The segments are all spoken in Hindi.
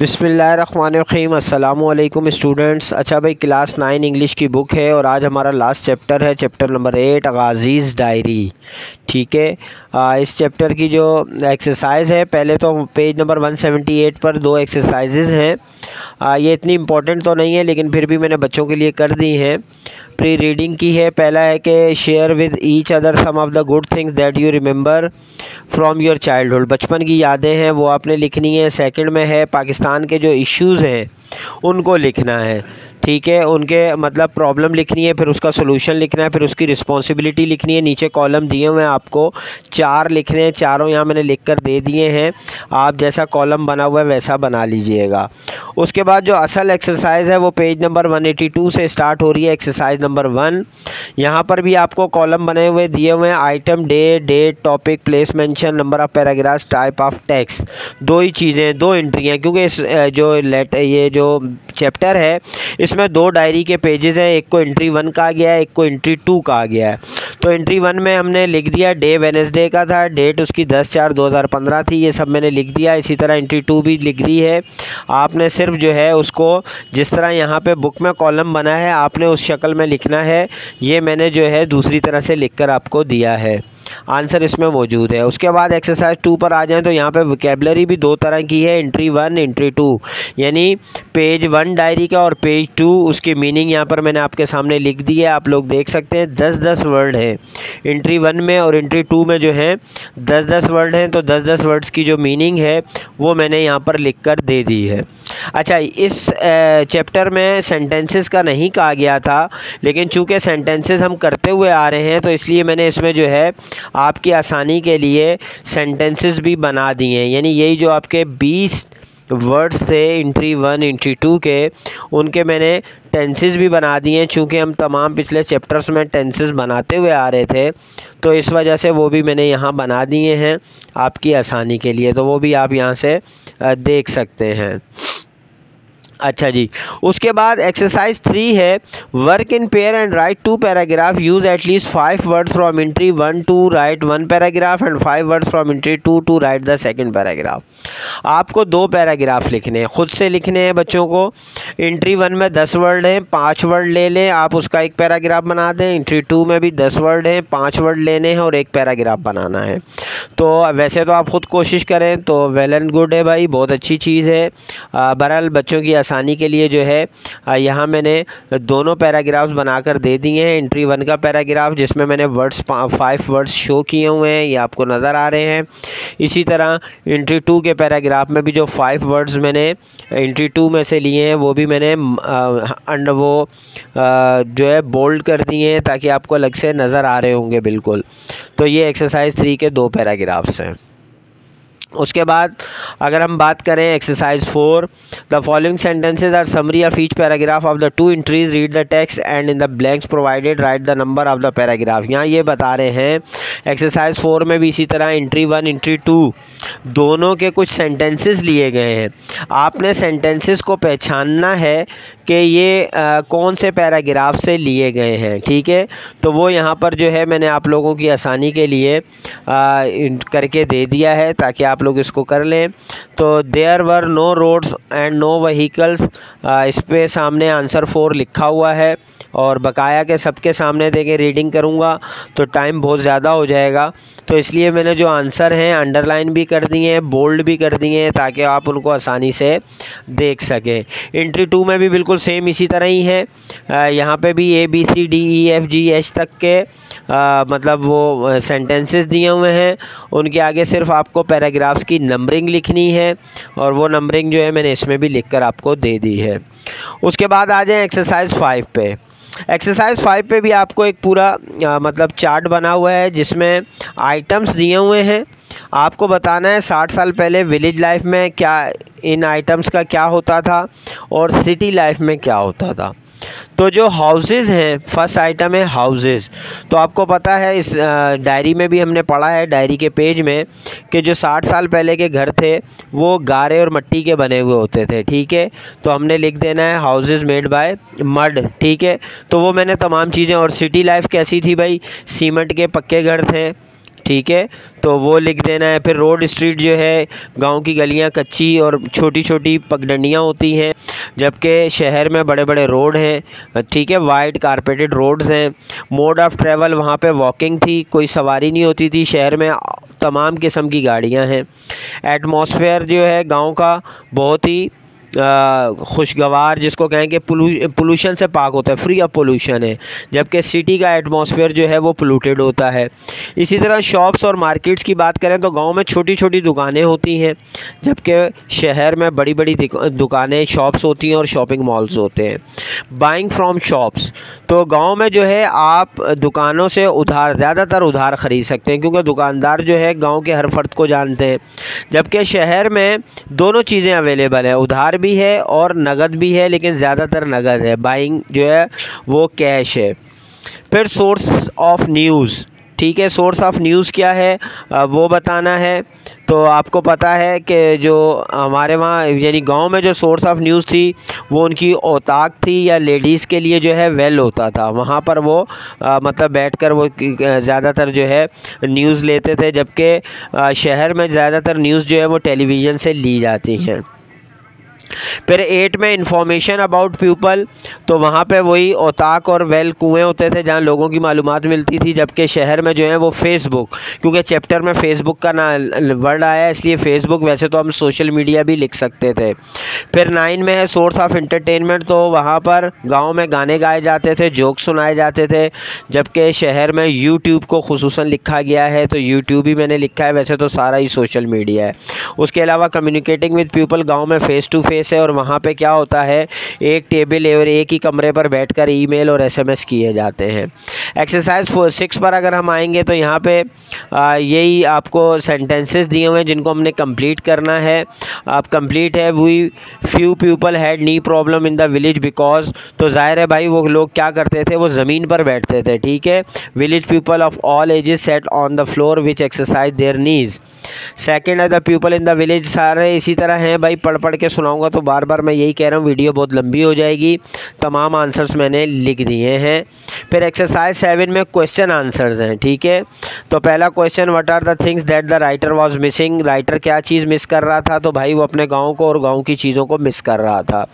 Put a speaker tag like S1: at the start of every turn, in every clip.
S1: बिस्मिल्लाहिर्रहमानिर्रहीम। अस्सलामु अलैकुम स्टूडेंट्स। अच्छा भाई, क्लास 9 इंग्लिश की बुक है और आज हमारा लास्ट चैप्टर है, चैप्टर नंबर 8 गाज़ीज़ डायरी। ठीक है, इस चैप्टर की जो एक्सरसाइज है, पहले तो पेज नंबर 178 पर 2 एक्सरसाइजेज़ हैं। ये इतनी इम्पोर्टेंट तो नहीं है लेकिन फिर भी मैंने बच्चों के लिए कर दी हैं। प्री रीडिंग की है। पहला है कि share with each other some of the good things that you remember from your childhood. बचपन की यादें हैं वो आपने लिखनी है। सेकंड में है पाकिस्तान के जो इश्यूज़ हैं उनको लिखना है। ठीक है, उनके मतलब प्रॉब्लम लिखनी है, फिर उसका सोल्यूशन लिखना है, फिर उसकी रिस्पॉन्सिबिलिटी लिखनी है। नीचे कॉलम दिए हुए हैं आपको 4 लिखने हैं, चारों यहाँ मैंने लिख कर दे दिए हैं। आप जैसा कॉलम बना हुआ है वैसा बना लीजिएगा। उसके बाद जो असल एक्सरसाइज है वो पेज नंबर 182 से स्टार्ट हो रही है। एक्सरसाइज नंबर 1, यहाँ पर भी आपको कॉलम बने हुए दिए हुए हैं। Item, date, topic, place mention, number of paragraphs, type of text. 2 ही चीज़ें, 2 एंट्री हैं क्योंकि इस ये जो चैप्टर है इसमें 2 डायरी के पेजेस हैं। एक को एंट्री 1 कहा गया है, एक को एंट्री 2 कहा गया है। तो एंट्री 1 में हमने लिख दिया डे वेडनेसडे का था, डेट उसकी 10/4/2015 थी, ये सब मैंने लिख दिया। इसी तरह एंट्री 2 भी लिख दी है। आपने सिर्फ जो है उसको जिस तरह यहाँ पे बुक में कॉलम बना है आपने उस शक्ल में लिखना है। ये मैंने जो है दूसरी तरह से लिखकर आपको दिया है। आंसर इसमें मौजूद है। उसके बाद एक्सरसाइज 2 पर आ जाएं तो यहाँ पे वोकैबुलरी भी 2 तरह की है, एंट्री 1, एंट्री 2, यानी पेज 1 डायरी का और पेज 2 उसकी मीनिंग यहाँ पर मैंने आपके सामने लिख दी है। आप लोग देख सकते हैं 10-10 वर्ड हैं एंट्री 1 में और एंट्री 2 में जो है 10-10 वर्ड हैं। तो 10-10 वर्ड्स की जो मीनिंग है वो मैंने यहाँ पर लिख कर दे दी है। अच्छा, इस चैप्टर में सेंटेंसेस का नहीं कहा गया था लेकिन चूँकि सेंटेंसेस हम करते हुए आ रहे हैं तो इसलिए मैंने इसमें जो है आपकी आसानी के लिए सेंटेंसेस भी बना दिए हैं। यानी यही जो आपके 20 वर्ड्स थे एंट्री 1, एंट्री 2 के, उनके मैंने टेंसेस भी बना दिए हैं। चूँकि हम तमाम पिछले चैप्टर्स में टेंसेस बनाते हुए आ रहे थे तो इस वजह से वो भी मैंने यहाँ बना दिए हैं आपकी आसानी के लिए। तो वो भी आप यहाँ से देख सकते हैं। अच्छा जी, उसके बाद एक्सरसाइज 3 है work in pair and write 2 paragraph. Use at least 5 words from entry 1 to write 1 paragraph and 5 words from entry 2 to write the second paragraph. आपको 2 पैराग्राफ लिखने हैं, खुद से लिखने हैं बच्चों को। एंट्री 1 में 10 वर्ड हैं, 5 वर्ड ले लें, आप उसका एक पैराग्राफ बना दें। एंट्री 2 में भी 10 वर्ड हैं, 5 वर्ड लेने हैं और एक पैराग्राफ बनाना है। तो वैसे तो आप ख़ुद कोशिश करें तो वेल एंड गुड है भाई, बहुत अच्छी चीज़ है। बहरहाल बच्चों की आसानी के लिए जो है यहाँ मैंने दोनों पैराग्राफ्स बनाकर दे दिए हैं। एंट्री 1 का पैराग्राफ जिसमें मैंने वर्ड्स 5 वर्ड्स शो किए हुए हैं, ये आपको नज़र आ रहे हैं। इसी तरह एंट्री 2 के पैराग्राफ में भी जो 5 वर्ड्स मैंने एंट्री 2 में से लिए हैं वो भी मैंने जो है बोल्ड कर दिए हैं ताकि आपको अलग से नज़र आ रहे होंगे बिल्कुल। तो ये एक्सरसाइज 3 के 2 पैराग्राफ्स हैं। उसके बाद अगर हम बात करें exercise 4, the following sentences are summary of each paragraph of the 2 entries, read the text and in the blanks provided write the number of the paragraph. यहाँ ये बता रहे हैं एक्सरसाइज 4 में भी इसी तरह एंट्री 1, एंट्री 2 दोनों के कुछ सेंटेंसेस लिए गए हैं। आपने सेंटेंसेस को पहचानना है कि ये कौन से पैराग्राफ से लिए गए हैं। ठीक है, तो वो यहाँ पर जो है मैंने आप लोगों की आसानी के लिए करके दे दिया है ताकि आप लोग इसको कर लें। तो there were no roads and no vehicles, इस पे सामने आंसर 4 लिखा हुआ है और बकाया के सबके सामने देके रीडिंग करूँगा तो टाइम बहुत ज़्यादा हो जाएगा। तो इसलिए मैंने जो आंसर हैं अंडरलाइन भी कर दिए हैं, बोल्ड भी कर दिए हैं ताकि आप उनको आसानी से देख सकें। एंट्री 2 में भी बिल्कुल सेम इसी तरह ही है। यहाँ पे भी ABCDEFGH तक के मतलब वो सेंटेंसेस दिए हुए हैं, उनके आगे सिर्फ आपको पैराग्राफ्स की नंबरिंग लिखनी है और वो नंबरिंग जो है मैंने इसमें भी लिखकर आपको दे दी है। उसके बाद आ जाएं एक्सरसाइज 5 पे। एक्सरसाइज 5 पे भी आपको एक पूरा मतलब चार्ट बना हुआ है जिसमें आइटम्स दिए हुए हैं। आपको बताना है 60 साल पहले विलेज लाइफ में क्या इन आइटम्स का क्या होता था और सिटी लाइफ में क्या होता था। तो जो हाउसेस हैं, फर्स्ट आइटम है हाउसेस। तो आपको पता है इस डायरी में भी हमने पढ़ा है, डायरी के पेज में, कि जो 60 साल पहले के घर थे वो गारे और मिट्टी के बने हुए होते थे। ठीक है, तो हमने लिख देना है हाउसेस मेड बाय मड। ठीक है, तो वो मैंने तमाम चीज़ें। और सिटी लाइफ कैसी थी भाई, सीमेंट के पक्के घर थे। ठीक है, तो वो लिख देना है। फिर रोड स्ट्रीट जो है, गांव की गलियां कच्ची और छोटी छोटी पगडंडियां होती हैं, जबकि शहर में बड़े बड़े रोड हैं, ठीक है, वाइड कारपेटेड रोड्स हैं। मोड ऑफ़ ट्रैवल वहाँ पे वॉकिंग थी, कोई सवारी नहीं होती थी। शहर में तमाम किस्म की गाड़ियाँ हैं। एटमॉस्फेयर जो है गांव का बहुत ही खुशगवार, जिसको कहें कि पोल्यूशन से पाक होता है, फ्री ऑफ पोल्यूशन है, जबकि सिटी का एटमॉस्फेयर जो है वो पोल्यूटेड होता है। इसी तरह शॉप्स और मार्केट्स की बात करें तो गांव में छोटी छोटी दुकानें होती हैं, जबकि शहर में बड़ी बड़ी दुकानें, शॉप्स होती हैं और शॉपिंग मॉल्स होते हैं। बाइंग फ्रॉम शॉप्स, तो गांव में जो है आप दुकानों से उधार, ज़्यादातर उधार ख़रीद सकते हैं, क्योंकि दुकानदार जो है गाँव के हर फर्द को जानते हैं। जबकि शहर में दोनों चीज़ें अवेलेबल हैं, उधार भी है और नगद भी है, लेकिन ज़्यादातर नगद है। बाइंग जो है वो कैश है। फिर सोर्स ऑफ न्यूज़, ठीक है, सोर्स ऑफ न्यूज़ क्या है वो बताना है। तो आपको पता है कि जो हमारे वहाँ यानी गांव में जो सोर्स ऑफ न्यूज़ थी वो उनकी औताक थी, या लेडीज़ के लिए जो है वेल होता था, वहाँ पर वो मतलब बैठकर वो ज़्यादातर जो है न्यूज़ लेते थे, जबकि शहर में ज़्यादातर न्यूज़ जो है वो टेलीविज़न से ली जाती हैं। फिर 8 में इंफॉर्मेशन अबाउट पीपल, तो वहाँ पे वही औताक और वेल कुएँ होते थे जहाँ लोगों की मालूमात मिलती थी, जबकि शहर में जो है वो फेसबुक, क्योंकि चैप्टर में फेसबुक का ना वर्ड आया है इसलिए फेसबुक, वैसे तो हम सोशल मीडिया भी लिख सकते थे। फिर 9 में है सोर्स ऑफ एंटरटेनमेंट, तो वहाँ पर गाँव में गाने गाए जाते थे, जोक सुनाए जाते थे, जबकि शहर में यूट्यूब को खुसूसन लिखा गया है, तो यूट्यूब ही मैंने लिखा है, वैसे तो सारा ही सोशल मीडिया है। उसके अलावा कम्युनिकेटिंग विद पीपल, गाँव में फ़ेस टू फेस है, और वहाँ पे क्या होता है, एक टेबल और एक ही कमरे पर बैठकर ईमेल और एसएमएस किए जाते हैं। एक्सरसाइज 6 पर अगर हम आएंगे तो यहाँ पे यही आपको सेंटेंसेस दिए हुए हैं जिनको हमने कंप्लीट करना है। आप कंप्लीट है, we few people had no problem in the village because, तो ज़ाहिर है भाई वो लोग क्या करते थे, वो ज़मीन पर बैठते थे, ठीक है। Village people of all ages sat on the floor which exercise their knees. Second है the people in the village, सारे इसी तरह हैं भाई, पढ़ पढ़ के सुनाऊंगा तो बार बार मैं यही कह रहा हूँ, वीडियो बहुत लंबी हो जाएगी। तमाम आंसर्स मैंने लिख दिए हैं। फिर एक्सरसाइज 7 में क्वेश्चन आंसर्स हैं, ठीक है। तो पहला question, what are the things that the writer was missing, writer क्या चीज़ मिस कर रहा था, तो भाई वो अपने गाँव को और गाँव की चीज़ों को मिस कर रहा था।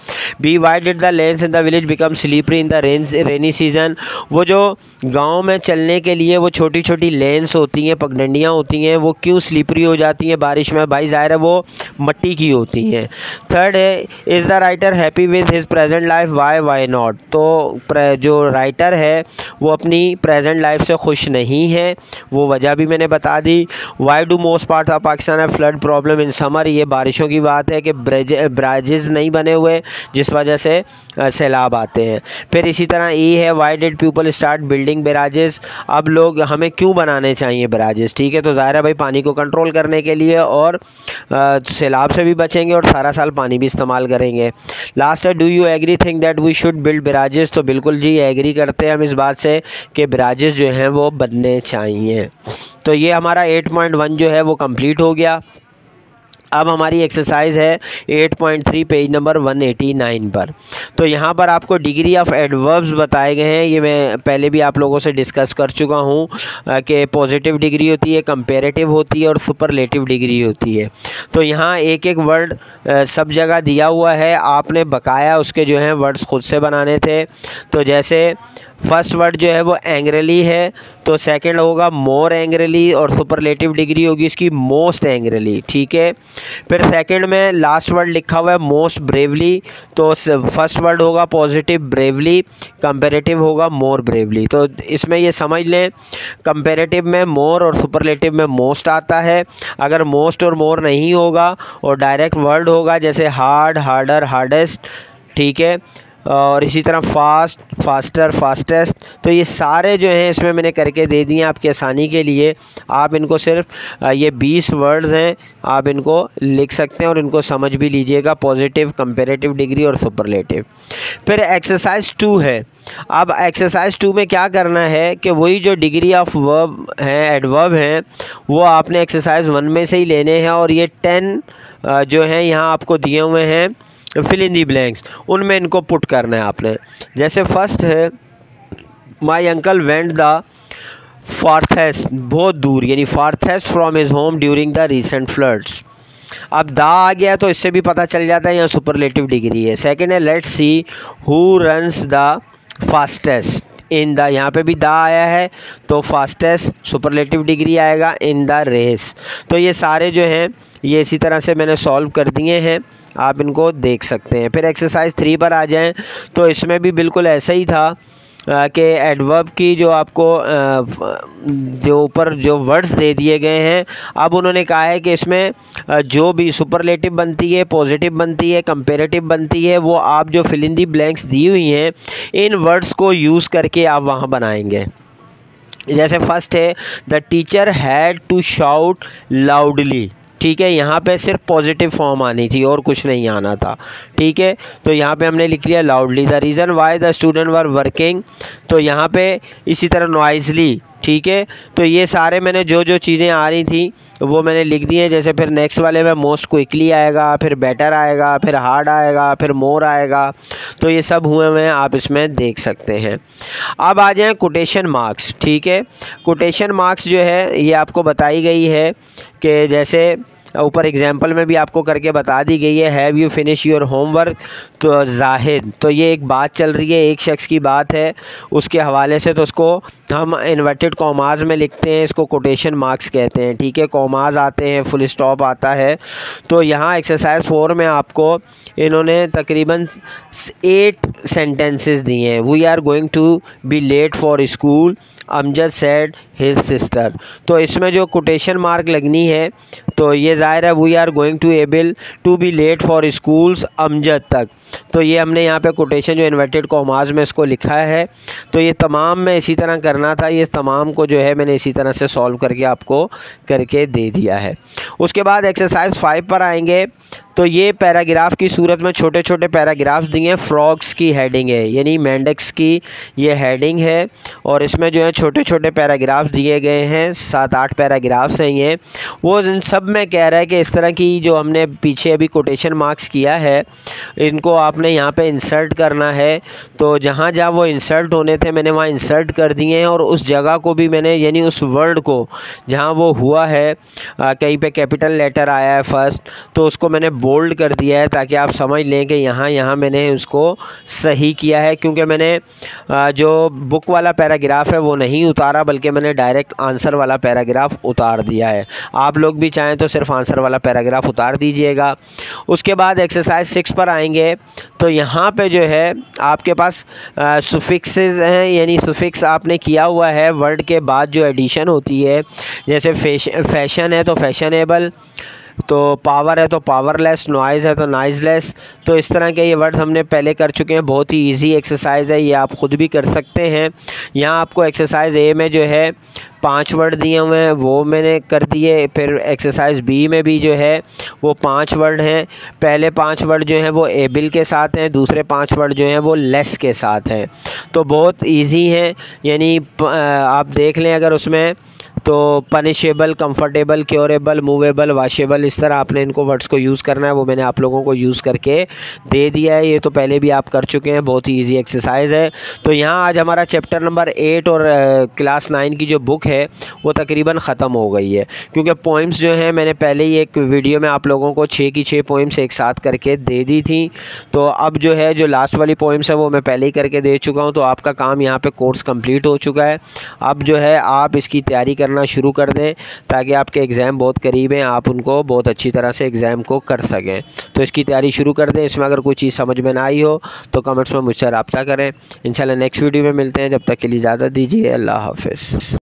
S1: B, why did the lanes in the village become slippery in the rainy season, वो जो गाँव में चलने के लिए वो छोटी छोटी लेन्स होती हैं, पगडंडियाँ होती हैं, वो क्यों स्लीपरी हो जाती हैं बारिश में, भाई ज़ाहिर है वो मट्टी की होती हैं। थर्ड है, is the writer happy with his present life, why not, तो जो राइटर है वो अपनी प्रेजेंट लाइफ से खुश नहीं है, वो वजह भी मैंने बता दी। Why do most part of Pakistan है फ्लड प्रॉब्लम इन समर, ये बारिशों की बात है कि ब्रिजेज़ नहीं बने हुए जिस वजह से सैलाब आते हैं। फिर इसी तरह ई है, why did people start building barrages, अब लोग हमें क्यों बनाने चाहिए बैराजेस, ठीक है। तो ज़ाहिर है भाई पानी को कंट्रोल करने के लिए, और सैलाब से भी बचेंगे और सारा साल पानी भी इस्तेमाल करेंगे। लास्ट है, do you agree think that we should build barrages, तो बिल्कुल जी एग्री करते हैं हम इस बात से कि बैराजेस जो हैं वो बनने चाहिए। तो ये हमारा 8.1 जो है वो कंप्लीट हो गया। अब हमारी एक्सरसाइज है 8.3 पेज नंबर 189 पर। तो यहाँ पर आपको डिग्री ऑफ एडवर्ब्स बताए गए हैं, ये मैं पहले भी आप लोगों से डिस्कस कर चुका हूँ कि पॉजिटिव डिग्री होती है, कंपैरेटिव होती है और सुपरलेटिव डिग्री होती है। तो यहाँ एक एक वर्ड सब जगह दिया हुआ है, आपने बकाया उसके जो हैं वर्ड्स खुद से बनाने थे। तो जैसे फर्स्ट वर्ड जो है वो एंग्रली है, तो सेकंड होगा मोर एंग्रली, और सुपरलेटिव डिग्री होगी इसकी मोस्ट एंग्रली, ठीक है। फिर सेकंड में लास्ट वर्ड लिखा हुआ है मोस्ट ब्रेवली, तो फर्स्ट वर्ड होगा पॉजिटिव ब्रेवली, कंपैरेटिव होगा मोर ब्रेवली। तो इसमें ये समझ लें, कंपैरेटिव में मोर और सुपरलेटिव में मोस्ट आता है। अगर मोस्ट और मोर नहीं होगा और डायरेक्ट वर्ड होगा जैसे हार्ड, हार्डर, हार्डेस्ट, ठीक है, और इसी तरह फास्ट, फास्टर, फास्टेस्ट, तो ये सारे जो हैं इसमें मैंने करके दे दिए आपकी आसानी के लिए। आप इनको सिर्फ ये 20 वर्ड्स हैं, आप इनको लिख सकते हैं और इनको समझ भी लीजिएगा, पॉजिटिव, कंपैरेटिव डिग्री और सुपरलेटिव। फिर एक्सरसाइज 2 है। अब एक्सरसाइज 2 में क्या करना है कि वही जो डिग्री ऑफ वर्ब हैं, एडवर्ब हैं, वो आपने एक्सरसाइज 1 में से ही लेने हैं, और ये 10 जो हैं यहाँ आपको दिए हुए हैं फिल इन दी ब्लैंक्स, उनमें इनको पुट करना है आपने। जैसे फर्स्ट है, my uncle went the farthest बहुत दूर, यानी farthest from his home during the recent floods. अब दा आ गया तो इससे भी पता चल जाता है यहाँ सुपरलेटिव डिग्री है। सेकंड है let's see who runs the fastest in the, यहाँ पे भी दा आया है तो फास्टेस्ट सुपरलेटिव डिग्री आएगा इन द रेस। तो ये सारे जो हैं ये इसी तरह से मैंने सॉल्व कर दिए हैं, आप इनको देख सकते हैं। फिर एक्सरसाइज 3 पर आ जाएं तो इसमें भी बिल्कुल ऐसा ही था कि एडवर्ब की जो आपको जो ऊपर जो वर्ड्स दे दिए गए हैं, अब उन्होंने कहा है कि इसमें जो भी सुपरलेटिव बनती है, पॉजिटिव बनती है, कंपेरेटिव बनती है, वो आप जो फिल इन दी ब्लैंक्स दी हुई हैं इन वर्ड्स को यूज़ करके आप वहाँ बनाएंगे। जैसे फर्स्ट है the teacher had to shout loudly, ठीक है, यहाँ पे सिर्फ पॉजिटिव फॉर्म आनी थी और कुछ नहीं आना था, ठीक है। तो यहाँ पे हमने लिख लिया loudly. The reason why the student were working, तो यहाँ पे इसी तरह नॉइजली, ठीक है। तो ये सारे मैंने जो जो चीज़ें आ रही थी वो मैंने लिख दी हैं। जैसे फिर नेक्स्ट वाले में मोस्ट क्विकली आएगा, फिर बेटर आएगा, फिर हार्ड आएगा, फिर मोर आएगा, तो ये सब हुए हुए आप इसमें देख सकते हैं। अब आ जाएँ कोटेशन मार्क्स, ठीक है। कोटेशन मार्क्स जो है ये आपको बताई गई है कि जैसे ऊपर एग्जाम्पल में भी आपको करके बता दी गई है, have you finish your homework, तो जाहिद, तो ये एक बात चल रही है, एक शख्स की बात है, उसके हवाले से तो उसको हम इन्वर्टेड कॉमाज में लिखते हैं, इसको कोटेशन मार्क्स कहते हैं, ठीक है। कॉमाज आते हैं, फुल स्टॉप आता है। तो यहाँ एक्सरसाइज 4 में आपको इन्होंने तकरीबन 8 सेंटेंसेस दिए हैं। We are going to be late for school, Amjad said his sister. तो इसमें जो कोटेशन मार्क लगनी है तो ये ज़ाहिर है we are going to able to be late for schools Amjad तक, तो ये हमने यहाँ पे कोटेशन जो इन्वर्टेड कॉमाज में इसको लिखा है। तो ये तमाम में इसी तरह करना था, ये तमाम को जो है मैंने इसी तरह से सॉल्व करके आपको करके दे दिया है। उसके बाद एक्सरसाइज 5 पर आएंगे तो ये पैराग्राफ की सूरत में छोटे छोटे पैराग्राफ्स दिए हैं। फ्रॉग्स की हेडिंग है, यानी मेंढक्स की ये हेडिंग है, और इसमें जो है छोटे छोटे पैराग्राफ्स दिए गए हैं, 7-8 पैराग्राफ्स हैं ये। वो इन सब में कह रहा है कि इस तरह की जो हमने पीछे अभी कोटेशन मार्क्स किया है इनको आपने यहाँ पे इंसर्ट करना है। तो जहाँ जहाँ वो इंसर्ट होने थे मैंने वहाँ इंसर्ट कर दिए हैं, और उस जगह को भी मैंने, यानी उस वर्ड को जहाँ वो हुआ है कहीं पे कैपिटल लेटर आया है फर्स्ट, तो उसको मैंने बोल्ड कर दिया है ताकि आप समझ लें कि यहाँ मैंने उसको सही किया है। क्योंकि मैंने जो बुक वाला पैराग्राफ है वो नहीं उतारा, बल्कि मैंने डायरेक्ट आंसर वाला पैराग्राफ उतार दिया है। आप लोग भी चाहें तो सिर्फ आंसर वाला पैराग्राफ उतार दीजिएगा। उसके बाद एक्सरसाइज 6 पर आएंगे तो यहाँ पे जो है आपके पास सुफिक्सेस हैं, यानी सुफिक्स आपने किया हुआ है वर्ड के बाद जो एडिशन होती है। जैसे फैशन है तो फैशनेबल, तो पावर है तो पावरलेस, नॉइज़ है तो नॉइज़लेस। तो इस तरह के ये वर्ड हमने पहले कर चुके हैं। बहुत ही इजी एक्सरसाइज है, ये आप ख़ुद भी कर सकते हैं। यहाँ आपको एक्सरसाइज ए में जो है 5 वर्ड दिए हुए हैं वो मैंने कर दिए। फिर एक्सरसाइज बी में भी जो है वो 5 वर्ड हैं। पहले 5 वर्ड जो हैं वो एबल के साथ हैं, दूसरे 5 वर्ड जो हैं वो लेस के साथ हैं। तो बहुत इजी हैं, यानी आप देख लें अगर उसमें तो punishable, comfortable, curable, movable, washable, इस तरह आपने इनको वर्ड्स को यूज़ करना है। वो मैंने आप लोगों को यूज़ करके दे दिया है, ये तो पहले भी आप कर चुके हैं। बहुत ही इजी एक्सरसाइज है। तो यहाँ आज हमारा चैप्टर नंबर 8 और क्लास 9 की जो बुक है वो तकरीबन ख़त्म हो गई है, क्योंकि पोइम्स जो हैं मैंने पहले ही एक वीडियो में आप लोगों को 6 की 6 पोइम्स एक साथ करके दे दी थी। तो अब जो है जो लास्ट वाली पोइम्स है वो मैं पहले ही करके दे चुका हूँ। तो आपका काम यहाँ पर कोर्स कम्प्लीट हो चुका है। अब जो है आप इसकी तैयारी करना शुरू कर दें ताकि आपके एग्ज़ाम बहुत करीब हैं, आप उनको बहुत अच्छी तरह से एग्ज़ाम को कर सकें। तो इसकी तैयारी शुरू कर दें। इसमें अगर कोई चीज़ समझ में ना आई हो तो कमेंट्स में मुझसे रब्ता करें। इंशाल्लाह नेक्स्ट वीडियो में मिलते हैं। जब तक के लिए इजाज़त दीजिए। अल्लाह हाफ़िज़।